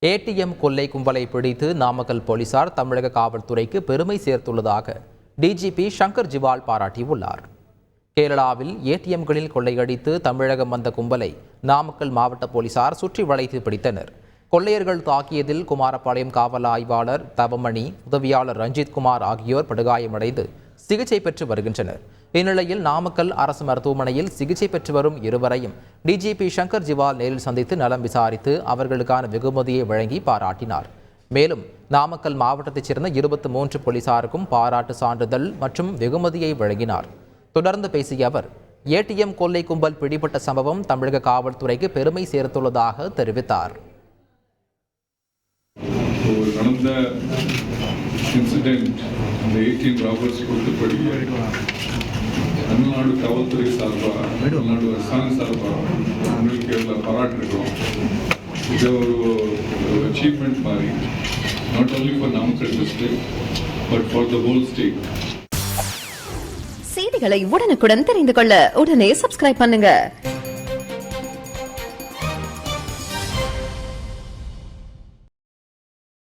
ATM கொள்ளை கும்பலை பிடித்து நாமக்கல் போலீசார் தமிழக காவல்துறைக்கு பெருமை சேர்த்துள்ளதாக டிஜிபி சங்கர் ஜிவால் பாராட்டியுள்ளார். கேரளாவில் ஏடிஎம்களில் கொள்ளையடித்து தமிழகம் வந்த கும்பலை நாமக்கல் மாவட்ட போலீசார் சுற்றி வளைத்து பிடித்தனர். கொள்ளையர்கள் தாக்கியதில் குமாரபாளையம் காவல் ஆய்வாளர் தவமணி, உதவியாளர் ரஞ்சித் குமார் ஆகியோர் படுகாயமடைந்து சிகிச்சை பெற்று வருகின்றனர். இந்நிலையில் நாமக்கல் அரசு மருத்துவமனையில் சிகிச்சை பெற்று வரும் இருவரையும் டிஜிபி சங்கர் ஜிவால் நேரில் சந்தித்து நலம் விசாரித்து அவர்களுக்கான வெகுமதியை வழங்கி பாராட்டினார். மேலும் நாமக்கல் மாவட்டத்தைச் சேர்ந்த 23 போலீசாருக்கும் பாராட்டு சான்றிதழ் மற்றும் வெகுமதியை வழங்கினார். தொடர்ந்து பேசிய அவர், ஏடிஎம் கொள்ளை கும்பல் பிடிபட்ட சம்பவம் தமிழக காவல்துறைக்கு பெருமை சேர்த்துள்ளதாக தெரிவித்தார். தமிழ்நாடு காவல்துறை சார்பாக, தமிழ்நாடு அரசாங்க சார்பாக உங்களுக்கு எல்லாம் பாராட்டிருக்கிறோம். இது ஒரு அச்சீவ்மெண்ட் மாதிரி, not only for Namakkal district but for the whole state. செய்திகளை உடனுக்குடன் தெரிந்து கொள்ள உடனே சப்ஸ்கிரைப் பண்ணுங்க.